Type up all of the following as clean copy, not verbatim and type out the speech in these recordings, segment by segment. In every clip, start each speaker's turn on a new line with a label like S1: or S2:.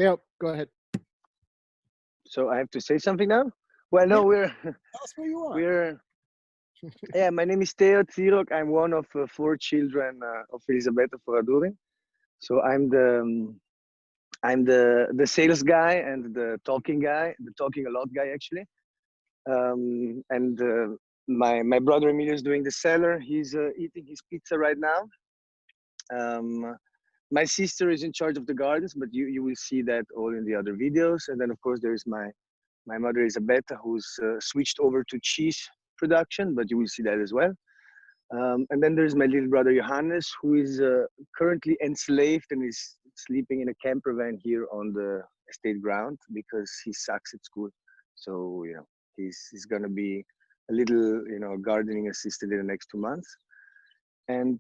S1: Theo, go ahead.
S2: So I have to say something now? Well, no,
S1: Tell us where you are.
S2: yeah, my name is Theo Tsirok. I'm one of 4 children of Elisabetta Foradori. So I'm the sales guy and the talking guy, the talking a lot guy actually. And my brother Emilio is doing the seller. He's eating his pizza right now. Um, my sister is in charge of the gardens, but you will see that all in the other videos. And then of course there's my mother Elisabetta, who's switched over to cheese production, but you will see that as well. And then there's my little brother Johannes, who is currently enslaved and is sleeping in a camper van here on the estate ground because he sucks at school. So he's gonna be a little gardening assistant in the next 2 months. And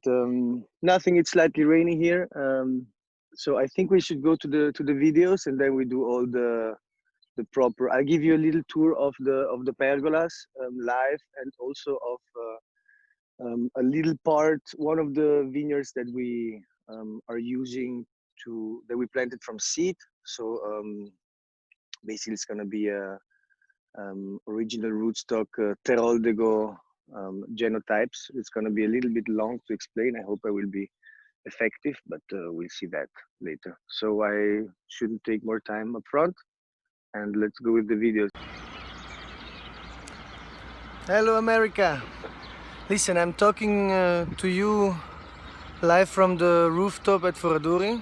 S2: nothing. It's slightly rainy here. So I think we should go to the videos, and then we do all the proper. I'll give you a little tour of the pergolas live, and also of a little part, one of the vineyards that we are using that we planted from seed. So basically it's going to be a original rootstock Teroldego genotypes. It's going to be a little bit long to explain. I hope I will be effective, but we'll see that later. So I shouldn't take more time up front, and let's go with the videos.
S3: Hello America! Listen, I'm talking to you live from the rooftop at Foradori,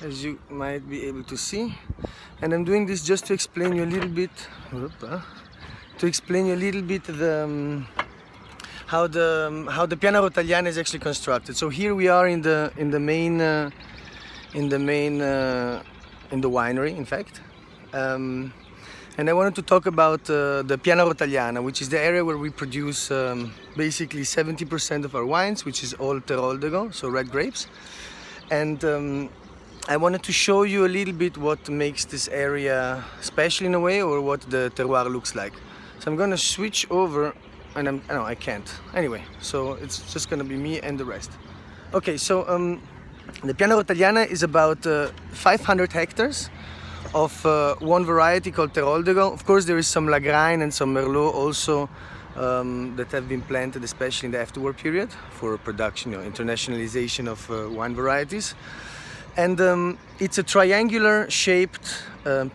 S3: as you might be able to see. And I'm doing this just to explain you a little bit, how the Piano Rotagliana is actually constructed. So here we are in the winery, in fact. And I wanted to talk about the Piano Rotagliana, which is the area where we produce basically 70% of our wines, which is all Teroldego, so red grapes. And I wanted to show you a little bit what makes this area special in a way, or what the terroir looks like. So I'm gonna switch over, and I can't. Anyway, so it's just gonna be me and the rest. Okay, so the Piano Rotagliana is about 500 hectares of one variety called Teroldego. Of course, there is some Lagrein and some Merlot also that have been planted, especially in the afterwar period, for production, internationalization of wine varieties. And it's a triangular shaped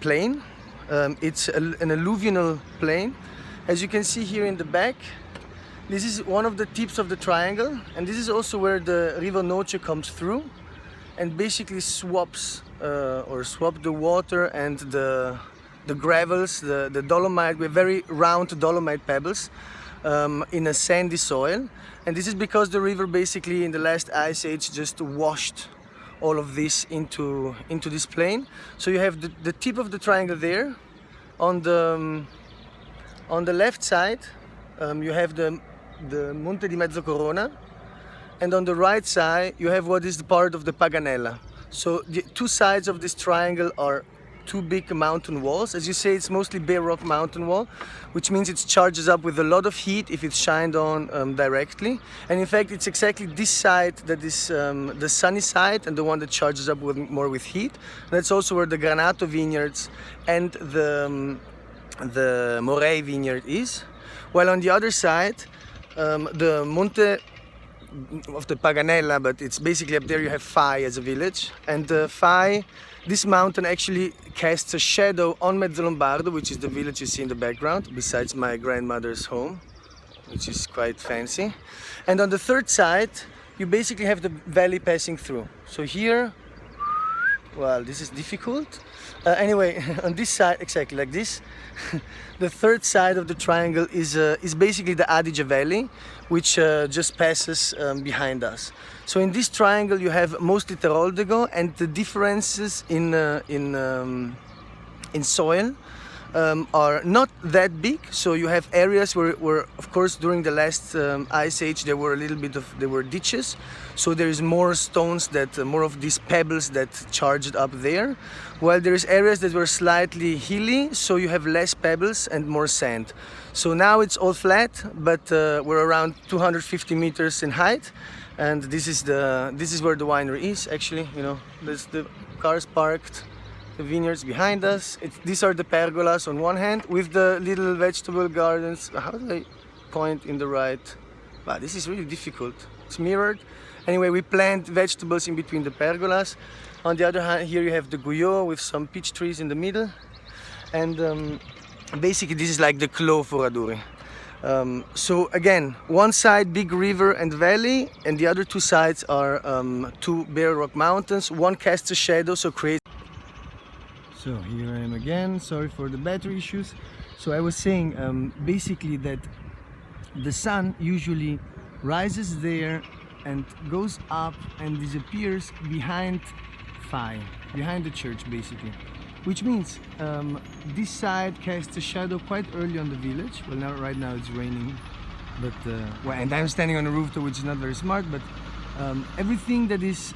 S3: plain. It's an alluvional plain. As you can see here in the back, this is one of the tips of the triangle, and this is also where the River Noce comes through and basically swaps the water and the gravels, the dolomite, with very round dolomite pebbles in a sandy soil. And this is because the river basically in the last ice age just washed all of this into this plain. So you have the tip of the triangle there. On the left side you have the Monte di Mezzocorona, and on the right side you have what is the part of the Paganella. So the two sides of this triangle are two big mountain walls. As you say, it's mostly bare rock mountain wall, which means it charges up with a lot of heat if it's shined on directly. And in fact, it's exactly this side that is the sunny side and the one that charges up more with heat. And that's also where the Granato vineyards and the Morei vineyard is. While on the other side, the Monte of the Paganella, but it's basically up there you have Fai as a village. And Fai, this mountain actually casts a shadow on Mezzolombardo, which is the village you see in the background, besides my grandmother's home, which is quite fancy. And on the third side, you basically have the valley passing through. So here, well, this is difficult. Anyway, on this side, exactly like this, the third side of the triangle is basically the Adige Valley, which just passes behind us. So in this triangle you have mostly Teroldego, and the differences in soil are not that big. So you have areas where of course during the last ice age there were ditches, so there is more stones, more of these pebbles that charged up there, while there is areas that were slightly hilly, so you have less pebbles and more sand. So now it's all flat, but we're around 250 meters in height, and this is where the winery is. Actually, there's the cars parked the vineyards behind us. These are the pergolas on one hand with the little vegetable gardens. How do I point in the right? Wow, this is really difficult. It's mirrored. Anyway, we plant vegetables in between the pergolas. On the other hand, here you have the guyot with some peach trees in the middle. And basically this is like the Clos Foradori. So again, one side big river and valley, and the other two sides are two bare rock mountains. One casts a shadow, so creates. So here I am again, sorry for the battery issues. So I was saying basically that the sun usually rises there and goes up and disappears behind behind the church basically. Which means this side casts a shadow quite early on the village. Well, now right now it's raining, but and I'm standing on a rooftop, which is not very smart. But everything that is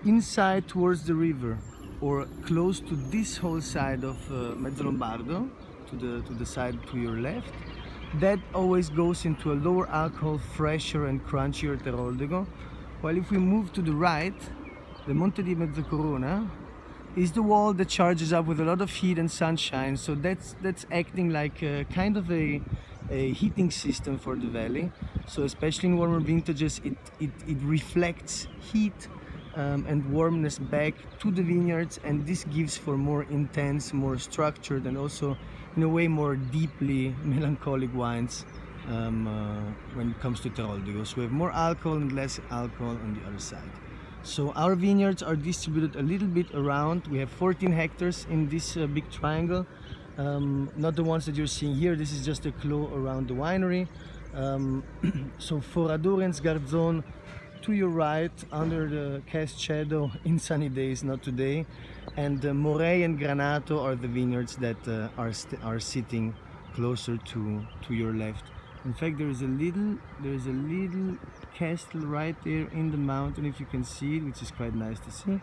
S3: inside towards the river or close to this whole side of Mezzo Lombardo, to the side to your left, that always goes into a lower alcohol, fresher and crunchier Teroldego. While if we move to the right, the Monte di Mezzocorona is the wall that charges up with a lot of heat and sunshine, so that's acting like a kind of a heating system for the valley. So especially in warmer vintages, it reflects heat and warmness back to the vineyards, and this gives for more intense, more structured, and also in a way more deeply melancholic wines when it comes to Teroldego. So we have more alcohol and less alcohol on the other side. So our vineyards are distributed a little bit around. We have 14 hectares in this big triangle. Not the ones that you're seeing here. This is just a clos around the winery. So Foradori and Sgarzon to your right, under the cast shadow in sunny days, not today. And Morey and Granato are the vineyards that are sitting closer to your left. In fact, there is a little castle right there in the mountain, if you can see it, which is quite nice to see.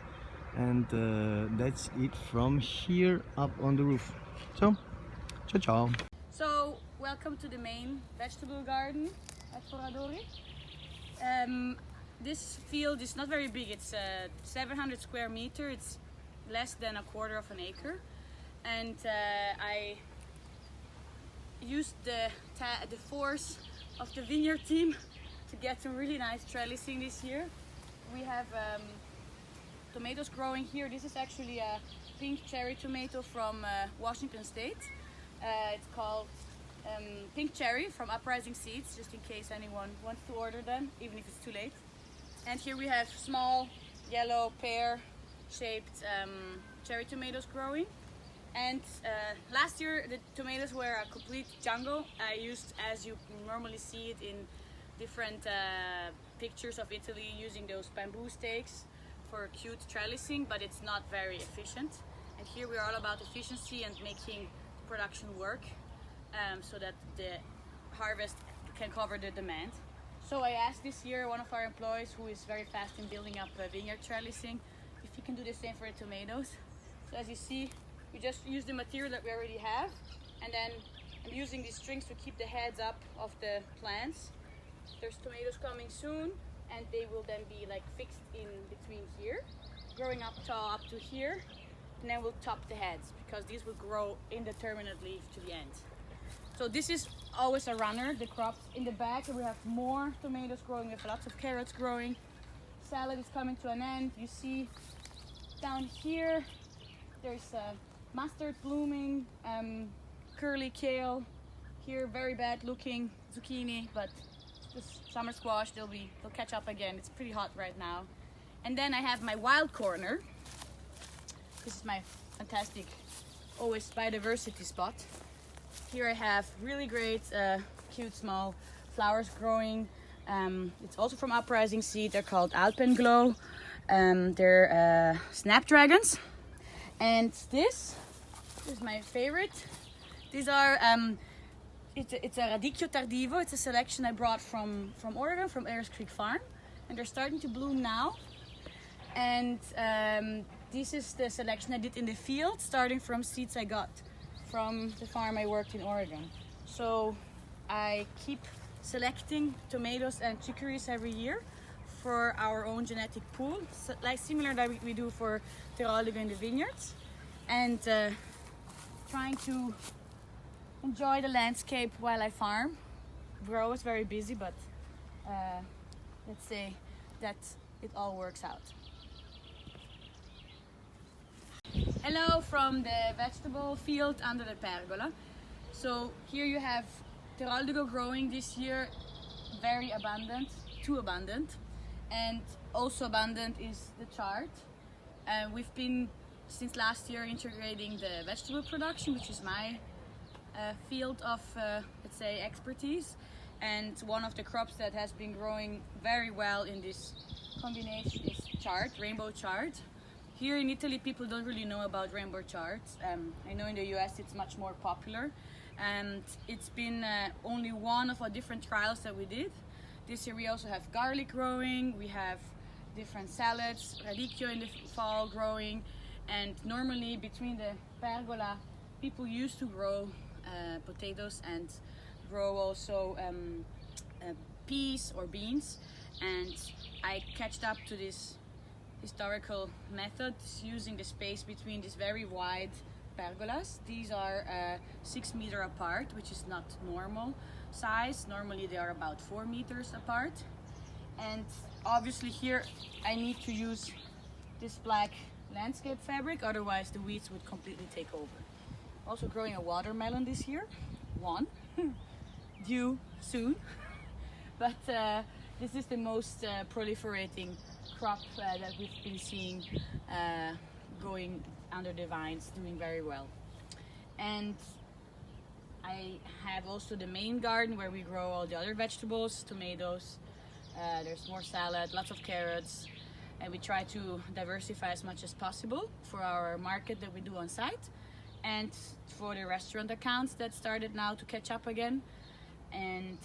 S3: And that's it from here up on the roof. So, ciao ciao.
S1: So, welcome to the main vegetable garden at Foradori. This field is not very big. It's 700 square meter. It's less than a quarter of an acre, and I used the force of the vineyard team to get some really nice trellising this year. We have tomatoes growing here. This is actually a pink cherry tomato from Washington State. It's called Pink Cherry from Uprising Seeds, just in case anyone wants to order them, even if it's too late. And here we have small yellow pear-shaped cherry tomatoes growing. And last year the tomatoes were a complete jungle. I used, as you normally see it in different pictures of Italy, using those bamboo stakes for cute trellising, but it's not very efficient. And here we are all about efficiency and making production work so that the harvest can cover the demand. So I asked this year one of our employees, who is very fast in building up vineyard trellising, if he can do the same for the tomatoes. So as you see, we just use the material that we already have, and then I'm using these strings to keep the heads up of the plants. There's tomatoes coming soon, and they will then be like fixed in between here, growing up tall up to here, and then we'll top the heads, because these will grow indeterminately to the end. So this is always a runner, the crops in the back, and we have more tomatoes growing. We have lots of carrots growing. Salad is coming to an end. You see down here there's mustard blooming, curly kale. Here very bad looking zucchini, but just summer squash, they'll catch up again. It's pretty hot right now. And then I have my wild corner. This is my fantastic, always biodiversity spot. Here I have really great, cute small flowers growing. It's also from Uprising Seed. They're called Alpenglow. They're snapdragons. And this is my favorite. These are, it's a Radicchio Tardivo. It's a selection I brought from Oregon, from Ayers Creek Farm. And they're starting to bloom now. And this is the selection I did in the field, starting from seeds I got from the farm I worked in Oregon. So I keep selecting tomatoes and chicories every year for our own genetic pool, so, like similar that we do for Teroldego in the vineyards. and trying to enjoy the landscape while I farm. We're always very busy, but let's say that it all works out. Hello from the vegetable field under the pergola. So here you have Teroldigo growing this year, very abundant, too abundant, and also abundant is the chard. We've been since last year integrating the vegetable production, which is my field of let's say expertise, and one of the crops that has been growing very well in this combination is chard, rainbow chard. Here in Italy people don't really know about rainbow chard. I know in the US it's much more popular, and it's been only one of our different trials that we did. This year we also have garlic growing, we have different salads, radicchio in the fall growing, and normally between the pergola people used to grow potatoes and grow also peas or beans, and I catched up to this historical method using the space between these very wide pergolas. These are 6 meters apart, which is not normal size. Normally they are about 4 meters apart, and obviously here I need to use this black landscape fabric, otherwise the weeds would completely take over. Also growing a watermelon this year, one, due soon, but this is the most proliferating crop that we've been seeing going under the vines, doing very well. And I have also the main garden where we grow all the other vegetables, tomatoes, there's more salad, lots of carrots, and we try to diversify as much as possible for our market that we do on site and for the restaurant accounts that started now to catch up again, and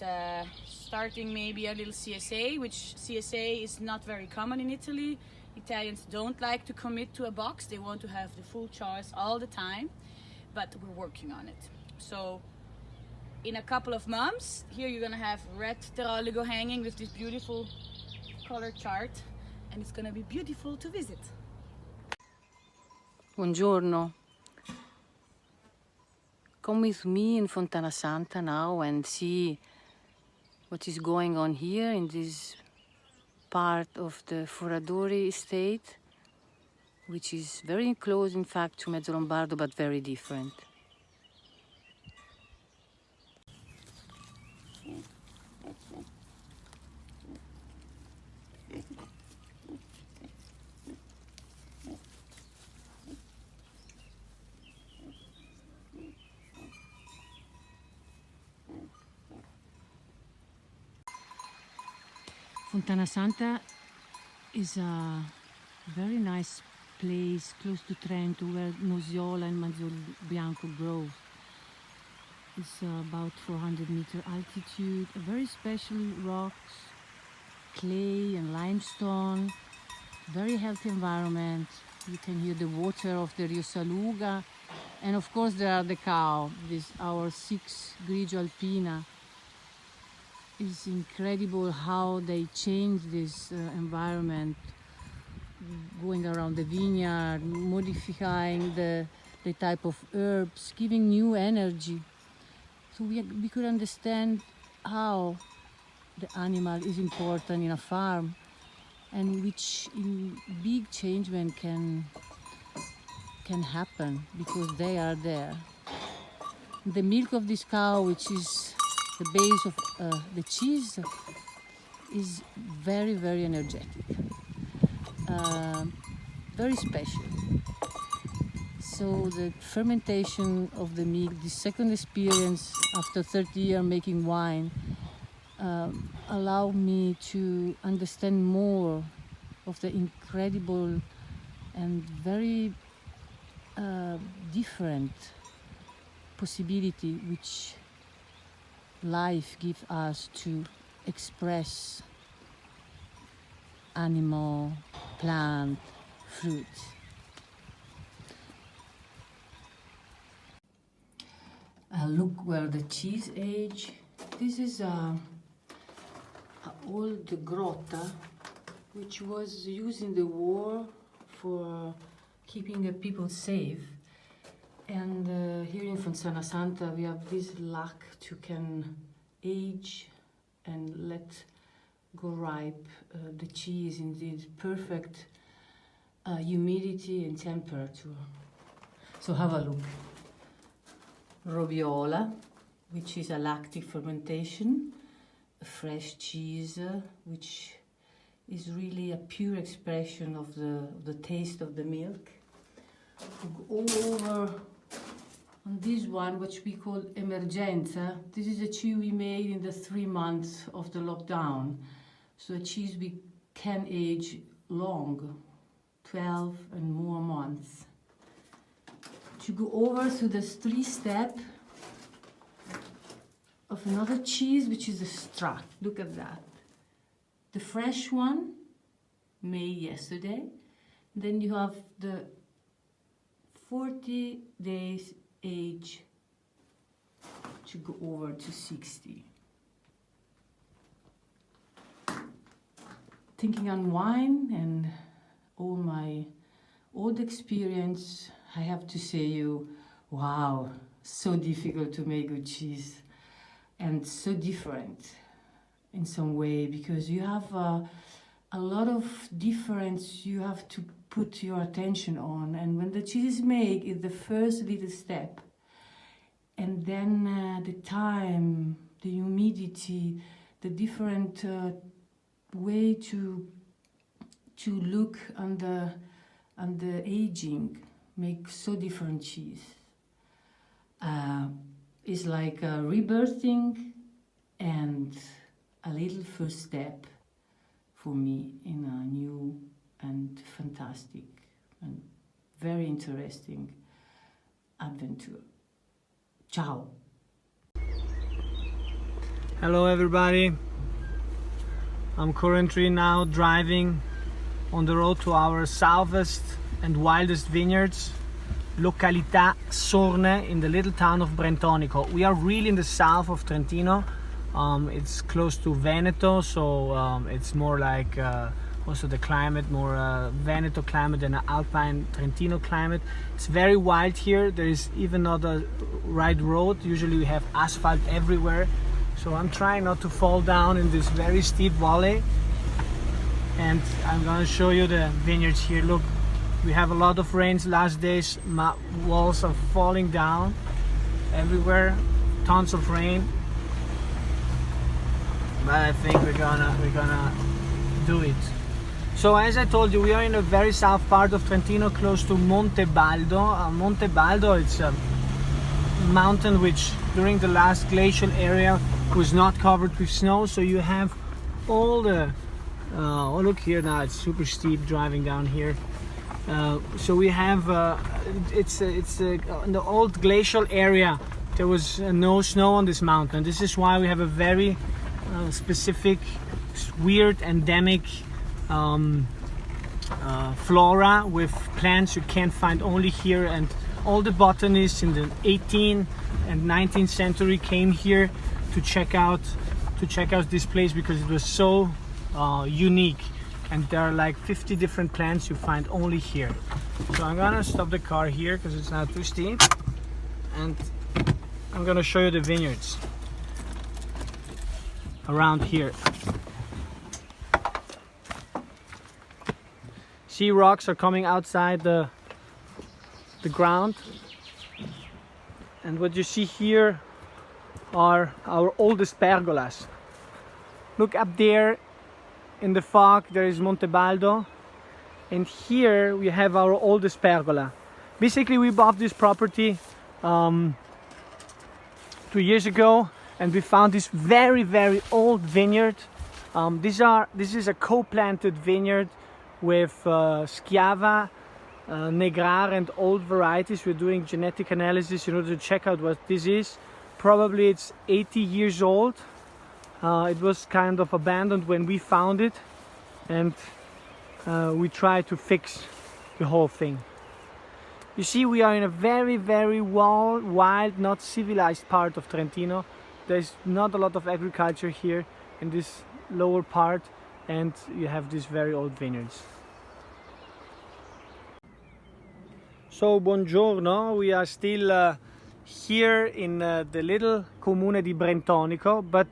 S1: starting maybe a little CSA, which CSA is not very common in Italy. Italians don't like to commit to a box, they want to have the full choice all the time, but we're working on it. So in a couple of months, here you're gonna have red Teroldigo hanging with this beautiful color chart, and it's gonna be beautiful to visit.
S4: Buongiorno. Come with me in Fontana Santa now and see what is going on here in this part of the Foradori estate, which is very close in fact to Mezzo Lombardo but very different. Fontana Santa is a very nice place close to Trento where Nosiola and Manzio Bianco grow. It's about 400-meter altitude, a very special rocks, clay and limestone, very healthy environment. You can hear the water of the Rio Saluga, and of course there are the cow, this our 6 Grigio Alpina. It's incredible how they change this environment, going around the vineyard, modifying the type of herbs, giving new energy. So we could understand how the animal is important in a farm and which big changement can happen because they are there. The milk of this cow, which is the base of the cheese, is very, very energetic, very special. So the fermentation of the milk, the second experience after 30 years making wine, allowed me to understand more of the incredible and very different possibility which life gives us to express animal, plant, fruit. Look where the cheese age. This is an old grotta which was used in the war for keeping the people safe. And here in Fontana Santa we have this luck to can age and let go ripe the cheese in this perfect humidity and temperature. So have a look. Robiola, which is a lactic fermentation, a fresh cheese, which is really a pure expression of the taste of the milk. All over on this one, which we call Emergenza. This is a cheese we made in the 3 months of the lockdown. So a cheese we can age long, 12 and more months. To go over to the 3-step of another cheese, which is a Strat. Look at that. The fresh one, made yesterday. Then you have the 40 days age to go over to 60. Thinking on wine and all my old experience, I have to say you, wow, so difficult to make good cheese and so different in some way, because you have a lot of difference you have to put your attention on, and when the cheese is made, it's the first little step, and then the time, the humidity, the different way to look on the aging make so different cheese. It's like rebirthing and a little first step for me in a new and fantastic and very interesting adventure. Ciao!
S5: Hello everybody, I'm currently now driving on the road to our southest and wildest vineyards, Località Sorne, in the little town of Brentonico. We are really in the south of Trentino. It's close to Veneto, so it's more like also the climate, more Veneto climate than an Alpine Trentino climate. It's very wild here. There is even not a right road. Usually we have asphalt everywhere. So I'm trying not to fall down in this very steep valley. And I'm gonna show you the vineyards here. Look, we have a lot of rains last days. Walls are falling down everywhere. Tons of rain. But I think we're gonna do it. So as I told you, we are in a very south part of Trentino, close to Monte Baldo. Monte Baldo, it's a mountain which during the last glacial era was not covered with snow, so you have all the oh, look here now, it's super steep driving down here. So we have it's in the old glacial area there was no snow on this mountain. This is why we have a very specific, weird, endemic flora with plants you can't find only here, and all the botanists in the 18th and 19th century came here to check out this place because it was so unique, and there are like 50 different plants you find only here. So I'm gonna stop the car here because it's not too steep, and I'm gonna show you the vineyards around here. See, rocks are coming outside the ground, and what you see here are our oldest pergolas. Look up there in the fog, there is Monte Baldo, and here we have our oldest pergola. Basically we bought this property 2 years ago, and we found this very old vineyard. This is a co-planted vineyard with Schiava, Negrar and old varieties. We're doing genetic analysis in order to check out what this is. Probably it's 80 years old. It was kind of abandoned when we found it, and we tried to fix the whole thing. You see, we are in a very wild, not civilized part of Trentino. There's not a lot of agriculture here in this lower part, and you have these very old vineyards. So, buongiorno. We are still here in the little comune di Brentonico, but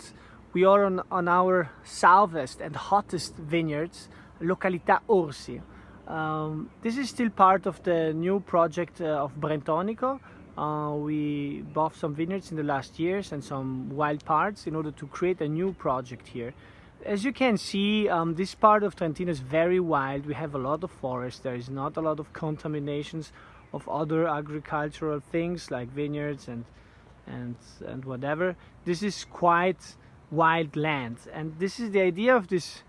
S5: we are on our southest and hottest vineyards, Località Orsi. This is still part of the new project of Brentonico. We bought some vineyards in the last years and some wild parts in order to create a new project here. As you can see, this part of Trentino is very wild. We have a lot of forest. There is not a lot of contaminations of other agricultural things like vineyards and whatever. This is quite wild land, and this is the idea of this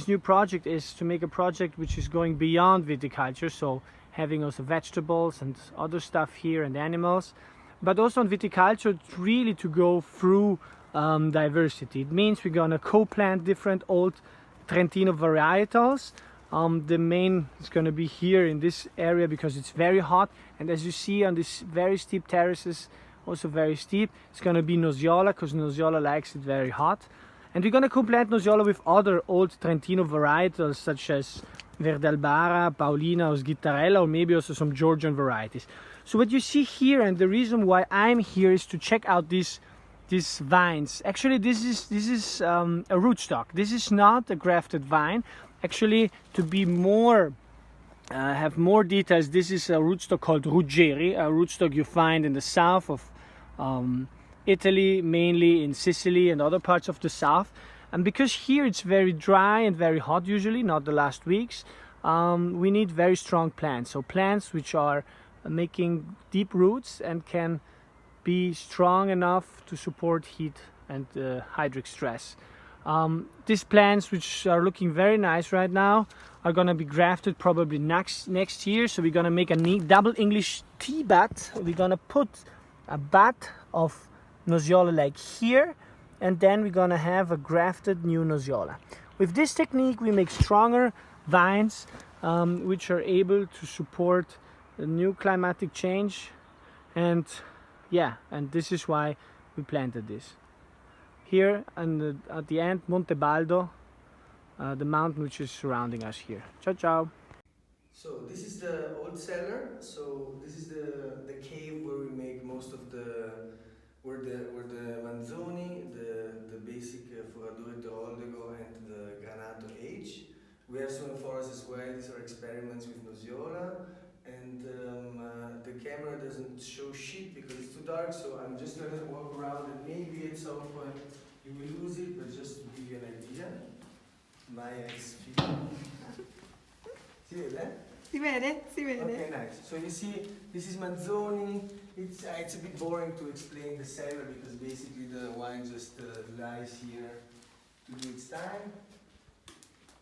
S5: new project, is to make a project which is going beyond viticulture, so having also vegetables and other stuff here and animals, but also on viticulture really to go through diversity. It means we're gonna co-plant different old Trentino varietals. The main is gonna be here in this area because it's very hot, and as you see on these very steep terraces, also very steep, it's gonna be Nosiola because Nosiola likes it very hot. And we're gonna co-plant Nosiola with other old Trentino varietals such as Verdalbara, Paulina or Sgittarella, or maybe also some Georgian varieties. So what you see here, and the reason why I'm here, is to check out these vines. Actually, this is a rootstock. This is not a grafted vine. Actually, to be more have more details, this is a rootstock called Ruggeri, a rootstock you find in the south of Italy, mainly in Sicily and other parts of the south. And because here it's very dry and very hot usually, not the last weeks, we need very strong plants. So plants which are making deep roots and can be strong enough to support heat and hydric stress. These plants, which are looking very nice right now, are gonna be grafted probably next year. So we're gonna make a double English tea vat. We're gonna put a vat of Nosiola like here, and then we're gonna have a grafted new Nosiola. With this technique, we make stronger vines, which are able to support the new climatic change, and this is why we planted this. Here and at the end, Monte Baldo, the mountain which is surrounding us here. Ciao, ciao.
S3: So this is the old cellar. So this is the cave where we make most of where the Manzoni, the basic Foradori and the Granato age. We have some forests as well. These are experiments with Nosiola, and the camera doesn't show shit because it's too dark. So I'm just gonna walk around, and maybe at some point you will lose it, but just to give you an idea. Maya is filming. Si vede?
S6: Si vede? Si vede?
S3: Okay, nice. So you see, this is Manzoni. It's a bit boring to explain the cellar because basically the wine just lies here to do its time.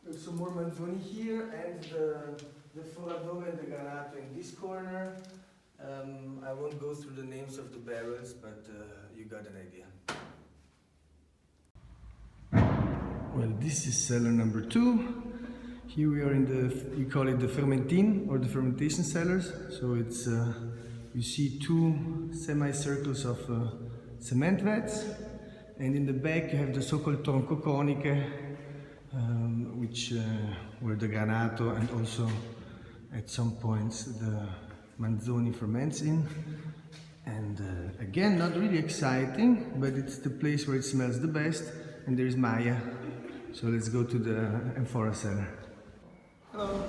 S3: There's some more Manzoni here, and the Foradori and the Granato in this corner. I won't go through the names of the barrels, but you got an idea. Well, this is cellar number 2. Here we are we call it the fermentin or the fermentation cellars. So it's, you see 2 semicircles of cement vats, and in the back you have the so-called tronco coniche, which were the Granato and also at some points the Manzoni ferments in. And again, not really exciting, but it's the place where it smells the best, and there's Maya. So let's go to the amphora cellar. Hello.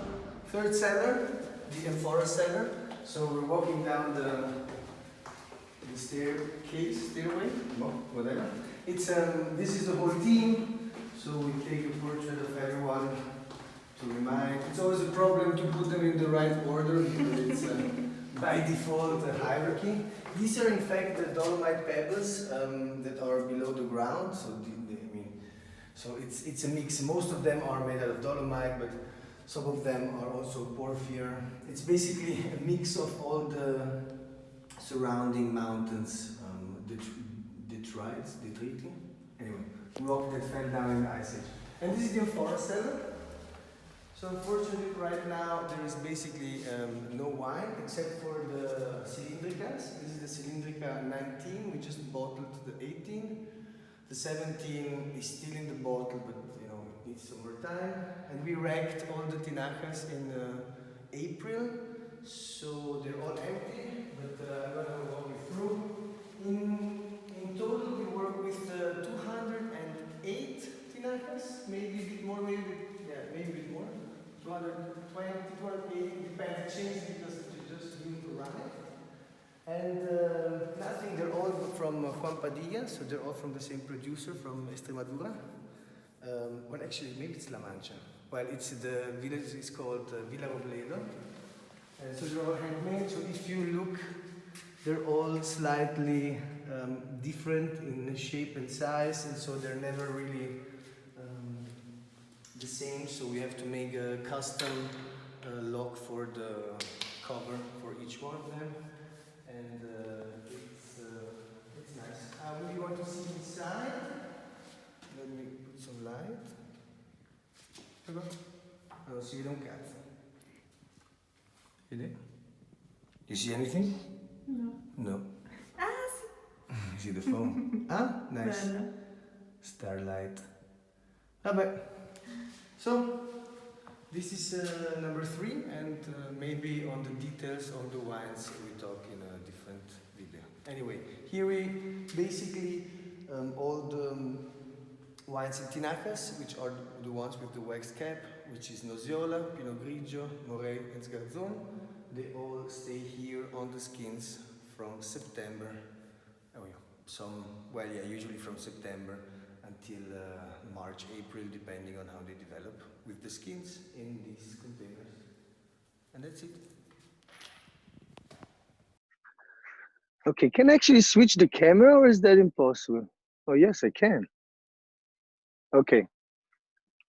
S3: Third cellar, the amphora cellar. So we're walking down the stairway, whatever. It's this is the whole team. So we take a portrait of everyone to remind. It's always a problem to put them in the right order because it's by default a hierarchy. These are in fact the dolomite pebbles that are below the ground. So it's a mix. Most of them are made out of dolomite, but some of them are also porphyr. It's basically a mix of all the surrounding mountains, detriti. Anyway, rock that fell down in the Ice Age. And this is the amphora cellar. So unfortunately right now there is basically no wine except for the cylindricas. This is the cylindrica 19, we just bottled the 18. The 17 is still in the bottle, but you know, it needs some more time. And we racked all the tinajas in April. So they're all empty, but I'm gonna walk you through. In total, we work with 208 tinacas, maybe a bit more, maybe a bit more. 220, 280, depends, it changes because it's just new to run it. And nothing, they're all from Juan Padilla, so they're all from the same producer from Extremadura. Well, actually, maybe it's La Mancha. Well, it's the village is called Villa Robledo. And so they're all handmade, so if you look, they're all slightly different in shape and size, and so they're never really the same. So we have to make a custom lock for the cover for each one of them. And it's nice. When you want to see inside, let me put some light. Non si vede un cazzo. Vedi? You see anything?
S6: No.
S3: No.
S6: Ah,
S3: You see the phone? Ah, nice.
S6: bello.
S3: Starlight. Vabbè. So, this is number 3, and maybe on the details of the wines we talk in a different video. Anyway, here we basically all the wines in tinacas, which are the ones with the waxed cap, which is Nosiola, Pinot Grigio, Morey, and Sgarzon. They all stay here on the skins from September. Oh yeah, usually from September until March, April, depending on how they develop, with the skins in these containers. And that's it.
S2: Okay, can I actually switch the camera, or is that impossible? Oh yes, I can. Okay.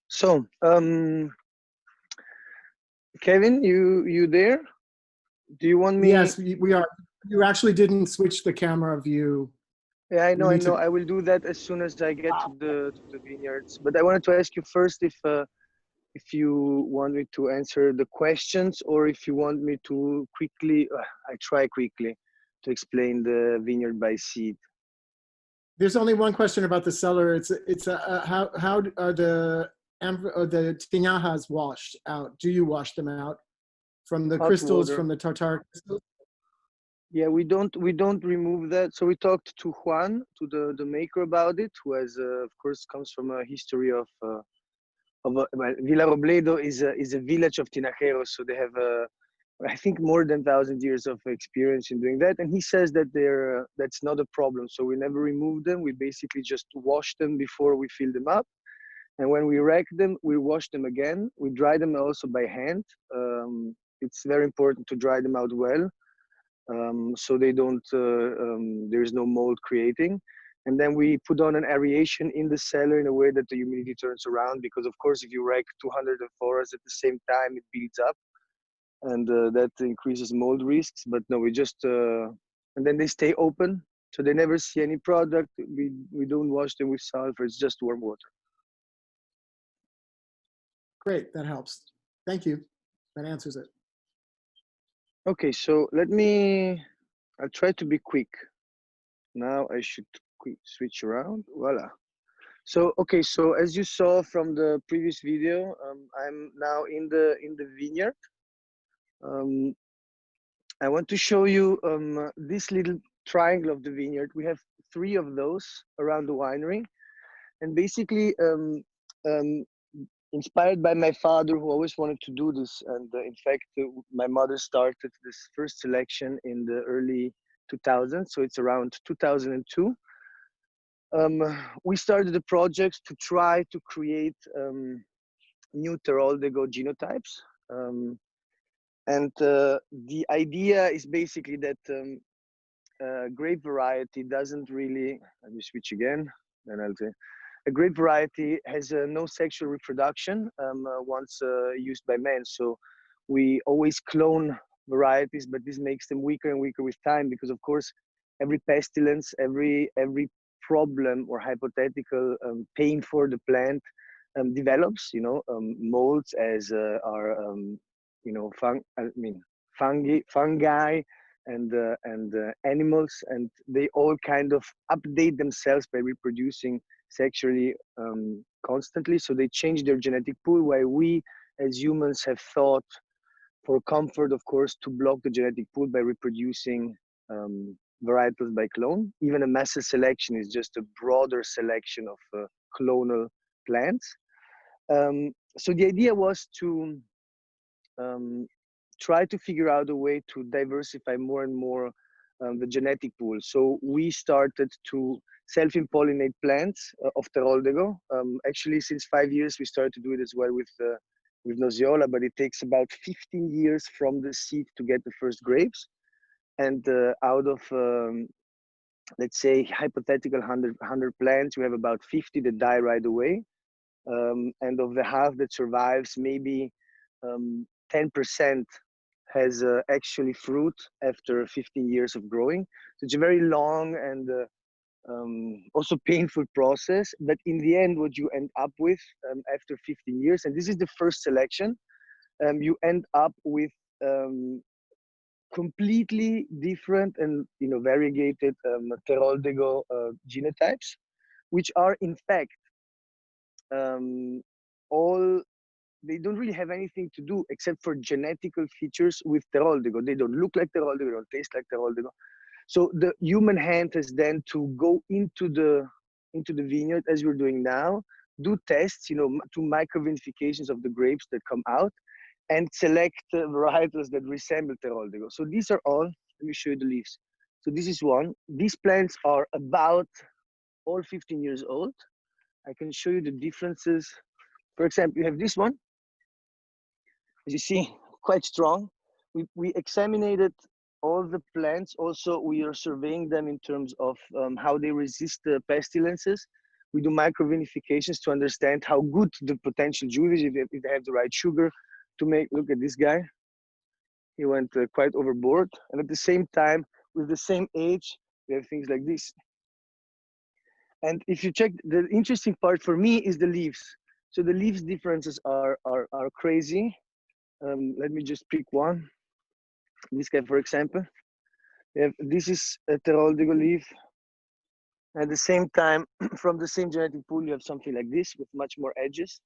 S2: So, Kevin, you there? Do you want me?
S7: Yes, we are. You actually didn't switch the camera view.
S2: Yeah, I know,
S7: We
S2: I
S7: need
S2: know.
S7: to-
S2: I will do that as soon as I get to the vineyards. But I wanted to ask you first if you want me to answer the questions, or if you want me to quickly. I try quickly to explain the vineyard by seed.
S7: There's only one question about the cellar. How are the tinajas washed out? Do you wash them out from the
S2: Hot
S7: crystals,
S2: water.
S7: from the tartar crystals?
S2: Yeah, we don't remove that. So we talked to Juan, to the maker about it, who has, of course, comes from a history of well, Villa Robledo is a village of tinajeros, so they have I think more than 1,000 years of experience in doing that. And he says that that's not a problem. So we never remove them. We basically just wash them before we fill them up. And when we rack them, we wash them again. We dry them also by hand. It's very important to dry them out well, so they don't, there's no mold creating. And then we put on an aeration in the cellar in a way that the humidity turns around, because of course, if you rack 204 at the same time, it builds up, and that increases mold risks. But no, we just, and then they stay open, so they never see any product. We don't wash them with sulfur, it's just warm water.
S7: Great, that helps. Thank you. That answers it.
S2: Okay, so I'll try to be quick. Now I should switch around, voila. So, okay, so as you saw from the previous video, I'm now in the vineyard. I want to show you this little triangle of the vineyard. We have 3 of those around the winery, and basically inspired by my father, who always wanted to do this. And in fact, my mother started this first selection in the early 2000s, so it's around 2002. We started the project to try to create new Teroldego genotypes. And the idea is basically that grape variety doesn't really, let me switch again, then I'll say, a grape variety has no sexual reproduction once used by men. So we always clone varieties, but this makes them weaker and weaker with time, because of course, every pestilence, every problem or hypothetical pain for the plant develops, molds as are, fungi and animals, and they all kind of update themselves by reproducing sexually constantly. So they change their genetic pool, while we as humans have thought for comfort, of course, to block the genetic pool by reproducing varietals by clone. Even a massive selection is just a broader selection of clonal plants. So the idea was to try to figure out a way to diversify more and more the genetic pool. So we started to self-impollinate plants of Teroldego. Actually, since 5 years, we started to do it as well with Nosiola, but it takes about 15 years from the seed to get the first grapes. And out of, let's say, hypothetical 100 plants, we have about 50 that die right away. And of the half that survives, maybe 10% has actually fruit after 15 years of growing. So it's a very long and also painful process. But in the end, what you end up with after 15 years, and this is the first selection, you end up with completely different and variegated Teroldego genotypes, which are in fact all, they don't really have anything to do except for genetical features with Teroldego. They don't look like Teroldego, they don't taste like Teroldego. So the human hand has then to go into the vineyard, as we're doing now, do tests, to microvinifications of the grapes that come out, and select varietals that resemble Teroldego. So these are all, let me show you the leaves. So this is one. These plants are about all 15 years old. I can show you the differences. For example, you have this one. As you see, quite strong. We examined all the plants. Also, we are surveying them in terms of how they resist the pestilences. We do microvinifications to understand how good the potential juice is, if they have the right sugar to make. Look at this guy. He went quite overboard. And at the same time, with the same age, we have things like this. And if you check, the interesting part for me is the leaves. So the leaves differences are crazy. Let me just pick one. This guy, for example. This is a Teroldego leaf. At the same time, from the same genetic pool, you have something like this with much more edges.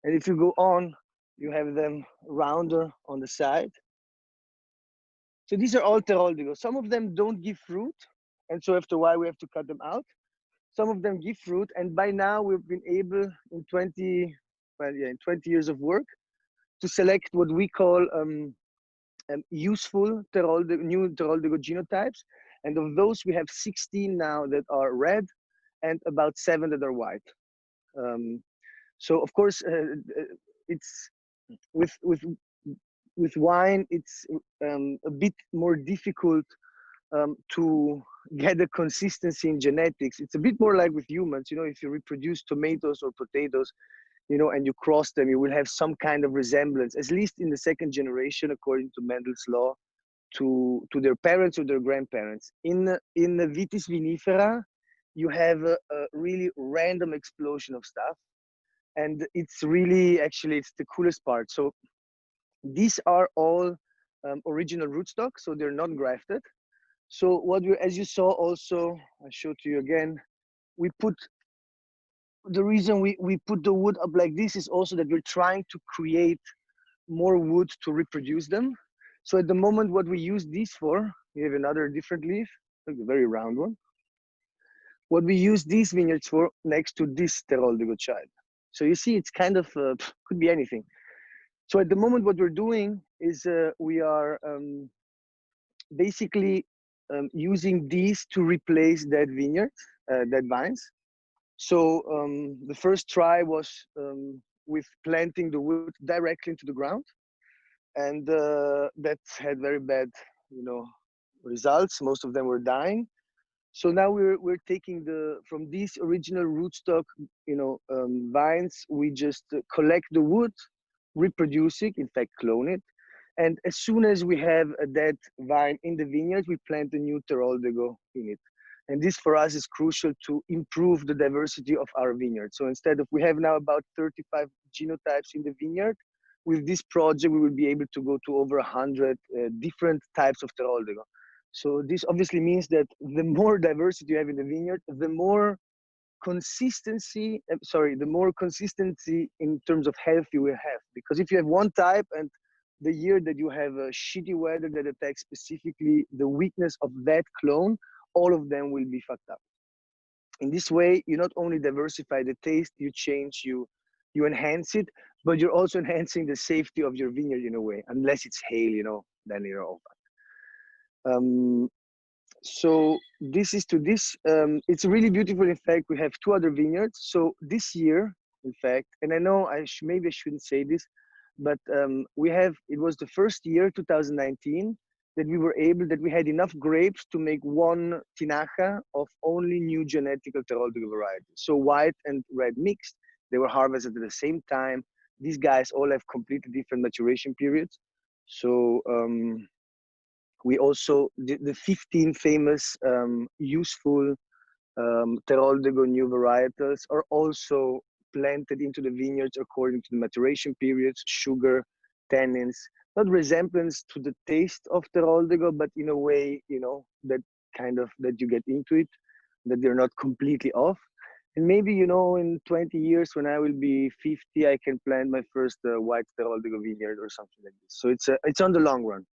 S2: And if you go on, you have them rounder on the side. So these are all Teroldego. Some of them don't give fruit. And so after a while, we have to cut them out. Some of them give fruit. And by now, we've been able, in 20 years of work, to select what we call useful new Teroldego genotypes. And of those, we have 16 now that are red and about 7 that are white. So of course, it's with wine, it's a bit more difficult to get a consistency in genetics. It's a bit more like with humans. If you reproduce tomatoes or potatoes, and you cross them, you will have some kind of resemblance, at least in the second generation, according to Mendel's law, to their parents or their grandparents. In the Vitis vinifera, you have a really random explosion of stuff. And it's really, actually, it's the coolest part. So these are all original rootstock, so they're not grafted. So as you saw also, I'll show to you again, the reason we put the wood up like this is also that we're trying to create more wood to reproduce them. So at the moment, what we use these for, we have another different leaf, like a very round one. What we use these vineyards for next to this Teroldego child. So you see, it's kind of, could be anything. So at the moment, what we're doing is we are basically using these to replace that vineyard, that vines. So the first try was with planting the wood directly into the ground, and that had very bad, results. Most of them were dying. So now we're taking from these original rootstock, vines. We just collect the wood, reproduce it, in fact, clone it, and as soon as we have a dead vine in the vineyard, we plant a new Teroldego in it. And this for us is crucial to improve the diversity of our vineyard. So instead of, we have now about 35 genotypes in the vineyard. With this project, we will be able to go to over 100 different types of Teroldego. So this obviously means that the more diversity you have in the vineyard, the more consistency in terms of health you will have. Because if you have one type and the year that you have a shitty weather that attacks specifically the weakness of that clone, all of them will be fucked up. In this way, you not only diversify the taste, you change, you enhance it, but you're also enhancing the safety of your vineyard in a way. Unless it's hail, you know, then you're all fucked. So this is to this. It's really beautiful. In fact, we have 2 other vineyards. So this year, in fact, and I know maybe I shouldn't say this, but it was the first year, 2019, that we had enough grapes to make 1 tinaja of only new genetical Teroldego varieties. So white and red mixed. They were harvested at the same time. These guys all have completely different maturation periods. So we also, the 15 famous useful Teroldego new varietals are also planted into the vineyards according to the maturation periods, sugar, tannins, not resemblance to the taste of Teroldego, but in a way, you know, that you get into it, that they're not completely off. And maybe, you know, in 20 years when I will be 50, I can plant my first white Teroldego vineyard or something like this. So it's on the long run.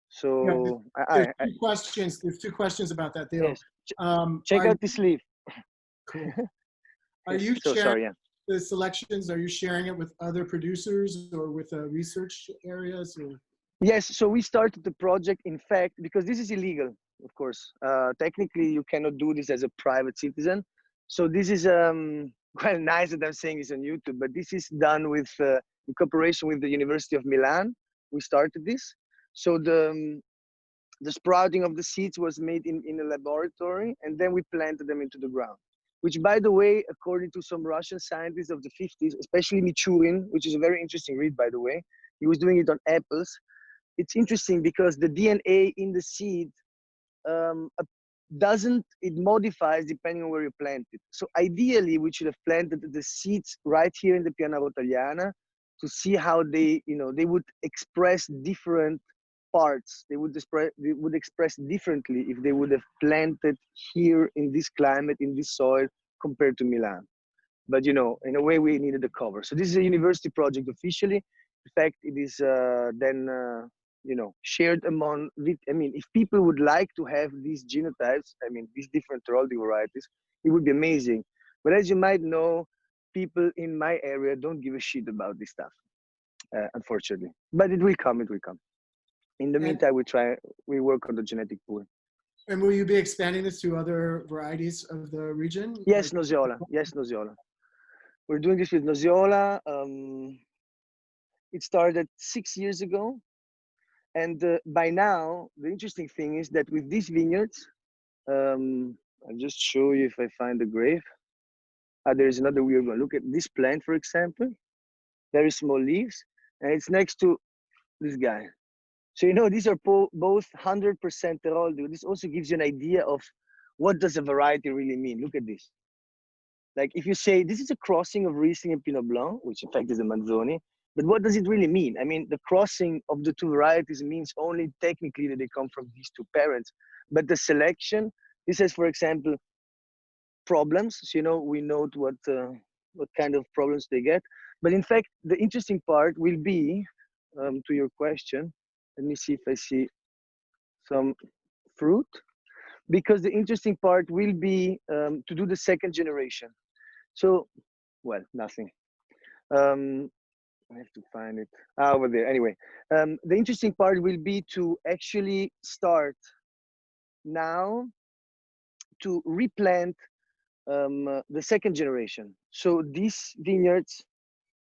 S2: So
S7: there's 2 questions. There's 2 questions about that, Theo.
S2: Yes. Check out this leaf.
S7: Cool. Are
S2: Yes,
S7: you
S2: so
S7: sharing
S2: sorry, yeah.
S7: the selections? Are you sharing it with other producers or with research areas? Or?
S2: Yes, so we started the project, in fact, because this is illegal, of course. Technically, you cannot do this as a private citizen. So this is, well, nice that I'm saying this on YouTube, but this is done with, in cooperation with the University of Milan. We started this. So the sprouting of the seeds was made in a laboratory, and then we planted them into the ground. Which, by the way, according to some Russian scientists of the 50s, especially Michurin, which is a very interesting read, by the way, he was doing it on apples. It's interesting because the DNA in the seed it modifies depending on where you plant it. So ideally, we should have planted the seeds right here in the Pianura Italiana to see how they would express different parts. They would express differently if they would have planted here in this climate, in this soil, compared to Milan. But, you know, in a way, we needed the cover. So this is a university project officially. In fact, it is then, you know, shared among, I mean, if people would like to have these genotypes, I mean, these different Teroldego varieties, it would be amazing. But as you might know, people in my area don't give a shit about this stuff, unfortunately. But it will come, it will come. In the meantime, we work on the genetic pool.
S7: And will you be expanding this to other varieties of the region?
S2: Yes, Nosiola. Yes, Nosiola. We're doing this with Nosiola. It started 6 years ago. And by now, the interesting thing is that with these vineyards, I'll just show you if I find the grape. There's another weird one. Look at this plant, for example. Very small leaves. And it's next to this guy. So, you know, these are both 100% Teroldego. This also gives you an idea of what does a variety really mean. Look at this. Like if you say, this is a crossing of Riesling and Pinot Blanc, which in fact is a Manzoni, but what does it really mean? I mean, the crossing of the 2 varieties means only technically that they come from these 2 parents, but the selection, this has, for example, problems. So, you know, we note what kind of problems they get. But in fact, the interesting part will be, to your question, let me see if I see some fruit, because the interesting part will be to do the 2nd generation. So, well, nothing. I have to find it over there. Anyway, the interesting part will be to actually start now to replant the 2nd generation. So these vineyards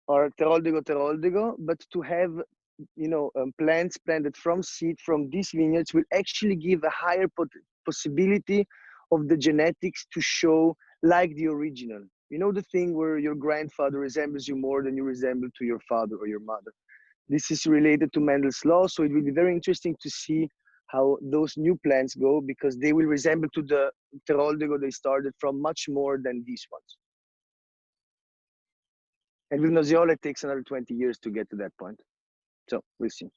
S2: are Teroldego, but to have, you know, plants planted from seed from these vineyards will actually give a higher possibility of the genetics to show like the original. You know, the thing where your grandfather resembles you more than you resemble to your father or your mother. This is related to Mendel's law, so it will be very interesting to see how those new plants go, because they will resemble to the Teroldego they started from much more than these ones. And with Nosiola, it takes another 20 years to get to that point. So we'll see.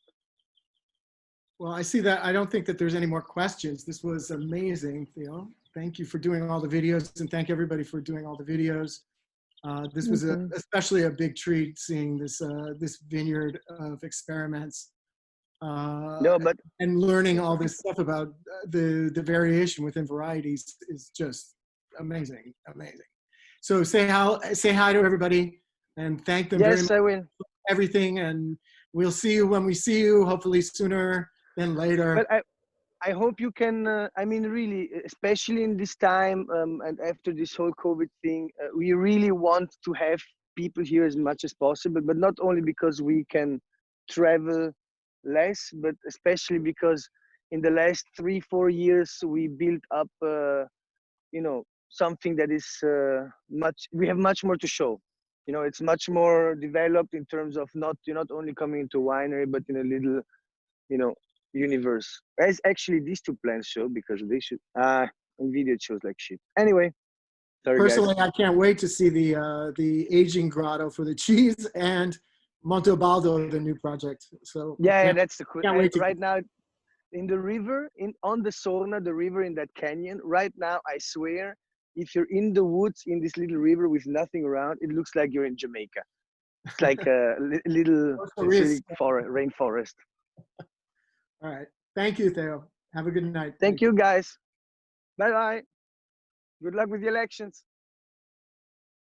S7: Well, I see that. I don't think that there's any more questions. This was amazing, Theo. Thank you for doing all the videos, and thank everybody for doing all the videos. This was
S2: Okay.
S7: especially a big treat seeing this vineyard of experiments
S2: No, but
S7: and learning all this stuff about the variation within varieties is just amazing, amazing. So say hi to everybody and thank them very
S2: yes,
S7: much
S2: I will.
S7: for everything, and we'll see you when we see you, hopefully sooner than later.
S2: But I hope you can. I mean, really, especially in this time and after this whole COVID thing, we really want to have people here as much as possible. But not only because we can travel less, but especially because in the last 3-4 years we built up, something that is much. We have much more to show. It's much more developed in terms of you're not only coming into a winery, but in a little, you know, universe. As actually these two plants show, because they should. Nvidia shows like shit. Anyway, sorry guys.
S7: Personally, I can't wait to see the aging grotto for the cheese and Montebaldo, the new project. So
S2: Yeah, that's the
S7: can't wait to
S2: right now in the river, on the Sorna, the river in that canyon. Right now, I swear, if you're in the woods in this little river with nothing around, it looks like you're in Jamaica. It's like a little rainforest.
S7: All right. Thank you, Theo. Have a good night.
S2: Thank you, guys. Bye bye. Good luck with the elections.